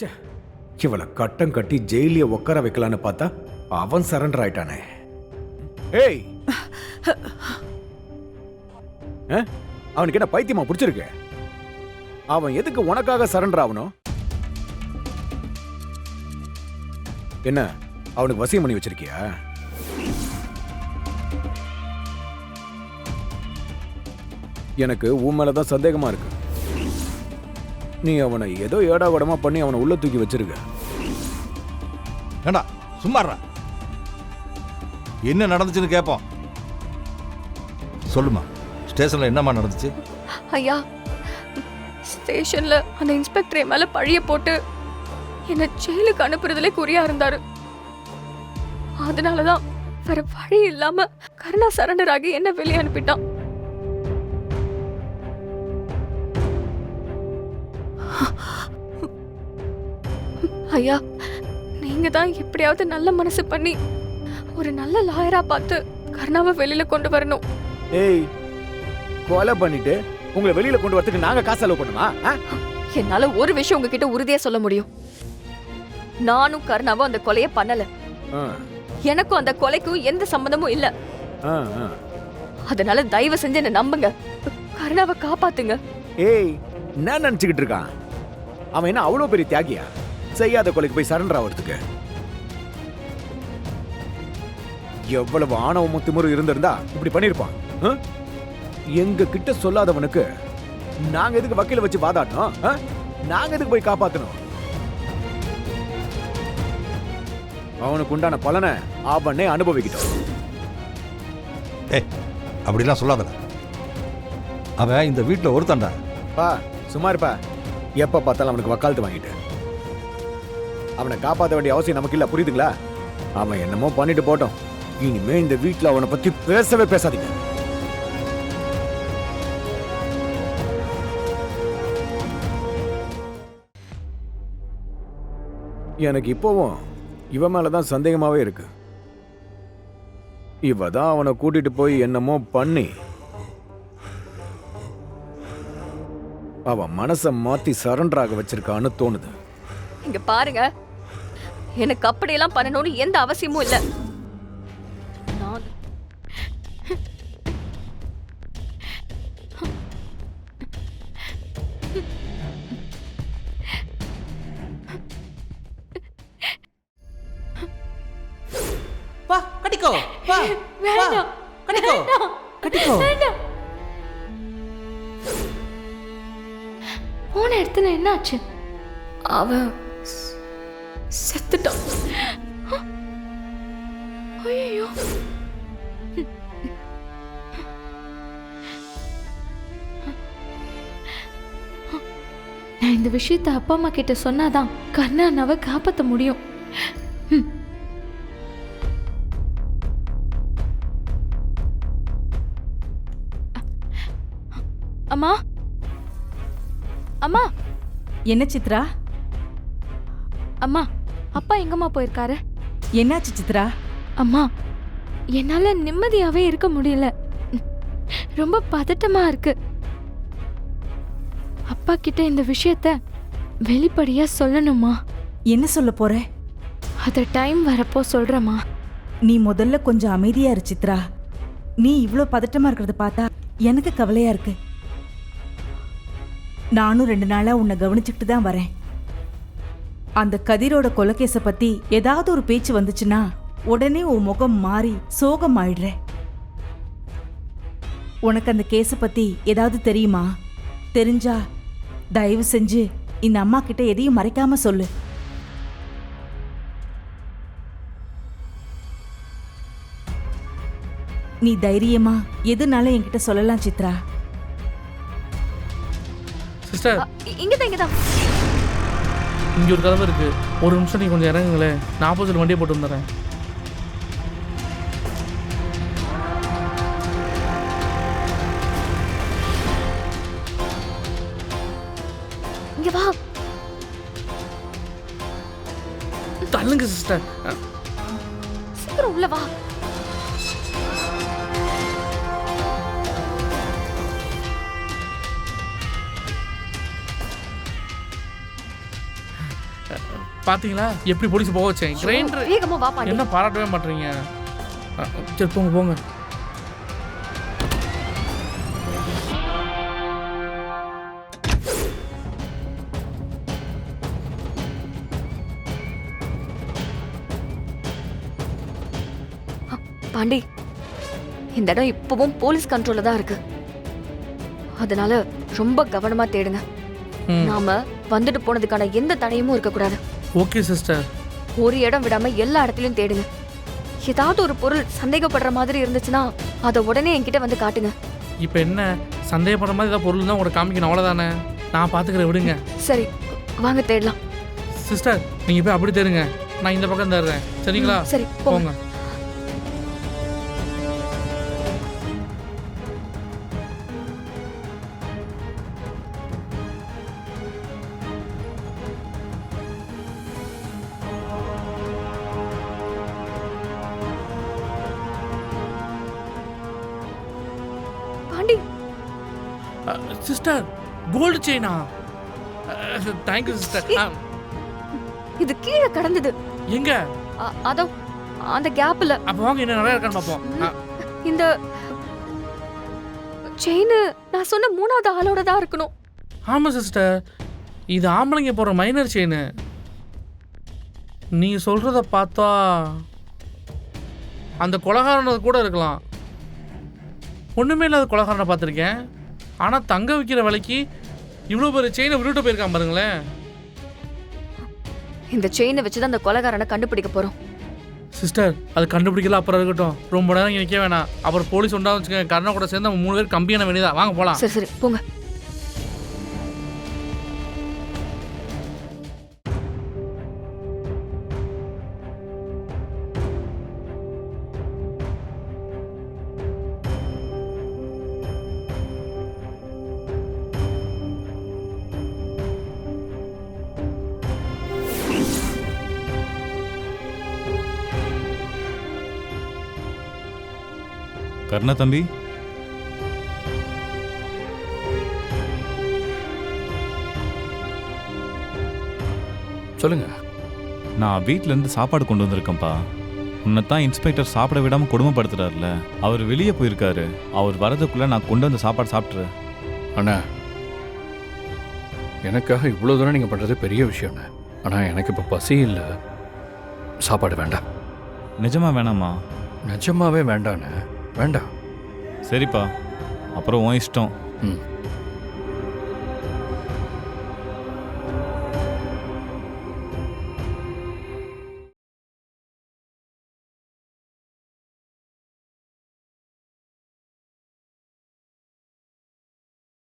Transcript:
ச்சே, இவளை கட்டம் கட்டி ஜெயிலிய உட்கார வைக்கலான்னு பார்த்தா அவன் சரண்டர் ஆயிட்டானே. ஏய், அவனுக்கு என்ன பைத்தியமா பிடிச்சிருக்கு? அவன் எதுக்கு உனக்காக சரண்டர் ஆகணும்? என்ன அவனுக்கு வசியம் பண்ணி வச்சிருக்கியா? எனக்கு உன் மேலதான் சந்தேகமா இருக்கு. நீ அவனை ஏதோ ஏடாகூடமா பண்ணி அவனை உள்ள தூக்கி வச்சிருக்க. ஏண்டா சும்மாறா, என்ன நடந்துச்சுன்னு கேட்போம். சொல்லுமா, ஸ்டேஷன்ல என்னம்மா நடந்துச்சு? ஐயா, ஸ்டேஷன்ல அந்த இன்ஸ்பெக்டர் என் மேல பழிய போட்டு என்ன ஜெயிலுக்கு அனுப்புறதுல குறியா இருந்தாரு. அதனாலதான் வேற வழி இல்லாம கருணா சரண்டர் ஆகி என்ன வெளியே அனுப்பிட்டான். ஐயா, நீங்க தான் எப்படியாவது நல்ல மனசு பண்ணி ஒரு நல்ல லாயரா பார்த்து கருணாவை வெளியில கொண்டு வரணும். ஏய், கொலை பண்ணிட்டு உங்களை வெளியில கொண்டு வரதுக்கு நாங்க காசு செலவு பண்ணுமா? என்னால ஒரு விஷயம் உங்ககிட்ட உறுதியா சொல்ல முடியும். நானும் கருணாவும் அந்த கொலையை பண்ணல. எனக்கும் அந்த கொலைக்கும் எந்த சம்பந்தமும் இல்ல. அதனால தயவு செஞ்சு என்ன நம்புங்க. கருணாவை காப்பாத்துங்க. ஏய், என்ன நினைச்சுக்கிட்டு இருக்கான்? அவன் என்ன அவ்வளவு பெரிய தியாகியா? செய்யாத கொலைக்கு போய் சரண்டர் ஆகிறதுக்கு எவ்வளவு ஆணவமும் திமிரும் இருந்திருந்தா இப்படி பண்ணிருப்பான். எங்க கிட்ட சொல்லாதவனுக்கு நாங்க எதுக்கு வக்கீல வச்சு வாதாடணும்? நாங்க எதுக்கு போய் காப்பாத்தணும்? அவனுக்கு உண்டான பலனை அவனே அனுபவிக்கிட்டோம். அப்படிலாம் சொல்லாத. அவன் இந்த வீட்டுல ஒருத்தன்டா. பா சும்மா இருப்பா. எப்ப பார்த்தாலும் அவனுக்கு வக்காலத்து வாங்கிட்டு அவனை காப்பாற்ற வேண்டிய அவசியம் நமக்கு இல்ல, புரியுதுங்களா? அவன் என்னமோ பண்ணிட்டு போட்டோம். இனிமே இந்த வீட்டுல அவனை பத்தி பேசவே பேசாதீங்க. எனக்கு இப்போவும் இவன் மேலதான் சந்தேகமாவே இருக்கு. இவ தான் அவனை கூட்டிட்டு போய் என்னமோ பண்ணி அவன் மனசை மாத்தி சரண்டர் ஆக வச்சிருக்கான்னு தோணுது. இங்க பாருங்க, எனக்கு அப்படியெல்லாம் பண்ணணும்னு எந்த அவசியமும் இல்ல. நான் வா கட்டிக்கோ, வா வா கட்டிக்கோ, கட்டிக்கோ. போன இடத்துல என்ன ஆச்சு? அவன் செத்துட்டான். ஐயோ, நான் இந்த விஷயத்தை அப்பா அம்மா கிட்ட சொன்னாதான் கண்ணா அண்ணாவை காப்பாற்ற முடியும். அம்மா, அம்மா. என்ன சித்ரா? அம்மா, அப்பா எங்கம்மா போயிருக்காரு? என்னாச்சு சித்ரா? அம்மா, என்னால நிம்மதியாவே இருக்க முடியல. ரொம்ப பதட்டமா இருக்கு. அப்பா கிட்ட இந்த விஷயத்த வெளிப்படையா சொல்லணுமா? என்ன சொல்ல போற? அத டைம் வரப்போ சொல்றேம்மா. நீ முதல்ல கொஞ்சம் அமைதியா இரு சித்ரா. நீ இவ்ளோ பதட்டமா இருக்கிறத பார்த்தா எனக்கு கவலையா இருக்கு. நானும் 2 நாளா உன்னை கவனிச்சுக்கிட்டு தான் வரேன். அந்த கதிரோட கொலைகேச பத்தி ஏதாவது ஒரு பேச்சு வந்துச்சுன்னா உடனே உன் முகம் மாறி சோகம் ஆயிடுற. உனக்கு அந்த கேஸ பத்தி ஏதாவது தெரியுமா? தெரிஞ்சா தயவு செஞ்சு இந்த அம்மா கிட்ட எதையும் மறைக்காம சொல்லு. நீ தைரியமா எதுனால என்கிட்ட சொல்லலாம் சித்ரா. சிஸ்டர், இங்கதான் இங்க ஒரு கதவு இருக்கு. ஒரு நிமிஷம் நீ கொஞ்சம் இறங்குங்களேன். நான் ஆப்போசிட் வண்டியை போட்டு வந்துடுறேன். இங்க வா. தள்ளுங்க சிஸ்டர். சீக்கிரம் உள்ள வா. பாத்தீங்களா எப்படி போலீஸ் போக வச்சேன் கிரைண்டர். வேகமா வா பாண்டி. என்ன பாராட்டவே மாட்டீங்க? சரி போங்க போங்க. பாண்டி, இந்த இடம் இப்பவும் போலீஸ் கண்ட்ரோல்ல தான் இருக்கு. அதனால ரொம்ப கவனமா தேடுங்க. நாம வந்துட்டு போனதுக்கான எந்த தடையுமும் இருக்கக்கூடாது. Okay sister. ஒரு இடம் விடாம எல்லா இடத்துலயும் தேடுங்க. ஏதாவது ஒரு பொருள் சந்தேகப்படுற மாதிரி இருந்துச்சுன்னா அதை உடனே என்கிட்ட வந்து காட்டுங்க. இப்போ என்ன சந்தேகப்படுற மாதிரி ஏதாவது பொருள் தான் உங்களை காமிக்கணும், அவ்வளோதானே? நான் பார்த்துக்கிறேன், விடுங்க. சரி வாங்க தேடலாம். சிஸ்டர் நீங்கள் போய் அப்படி தேடுங்க, நான் இந்த பக்கம் தேடுறேன். சரிங்களா? சரி போங்க. போங்க. பாண்டி, சிஸ்டர் கோல்டு செயினா? Thank you sister. இது கீழே கடந்தது. எங்க? அதோ அந்த கேப்ல. அப்போ வாங்க, என்ன நிறைய இருக்கான்னு பார்ப்போம். இந்த செயின் நான் சொன்ன மூணாவது ஆளோட தான் இருக்கணும். ஆமாம் சிஸ்டர், இது ஆம்பளைங்க போகிற மைனர் செயின். நீ சொல்கிறத பார்த்தா அந்த கொலகாரனது கூட இருக்கலாம். ஒன்றுமே இல்லாத கொலகாரனை பார்த்துருக்கேன், ஆனால் தங்க விற்கிற விலைக்கு இவ்வளோ பெரிய செயினை விட்டுட்டு போயிருக்கான் பாருங்களேன். இந்த செயினை வச்சு தான் அந்த கொலைகாரனை கண்டுபிடிக்க போறோம். சிஸ்டர் அது கண்டுபிடிக்கல அப்புறம் இருக்கட்டும், ரொம்ப நேரம் இங்கே நிற்க வேணாம். அப்புறம் போலீஸ் உண்டா வச்சுக்கோங்க, கருணா கூட சேர்ந்து நம்ம 3 பேர் கம்பியான வேண்டியதா. வாங்க போகலாம். சரி சரி போங்க. கர்ணா தம்பி, சொல்லுங்க. நான் வீட்டிலேருந்து சாப்பாடு கொண்டு வந்திருக்கேன்ப்பா. உன்னை தான் இன்ஸ்பெக்டர் சாப்பிட விடாமல் கொடுமைப்படுத்துறாருல, அவர் வெளியே போயிருக்காரு. அவர் வரதுக்குள்ளே நான் கொண்டு வந்த சாப்பாடு சாப்பிட்றேன். அண்ணா, எனக்காக இவ்வளோ தூரம் நீங்கள் பண்ணுறது பெரிய விஷயம்ண்ணே. ஆனால் எனக்கு இப்போ பசி இல்லை, சாப்பாடு வேண்டாம். நிஜமா வேணாமா? நிஜமாவே வேண்டாண்ணே, வேண்டாம். சரிப்பா, அப்புறம் உன் இஷ்டம். ம்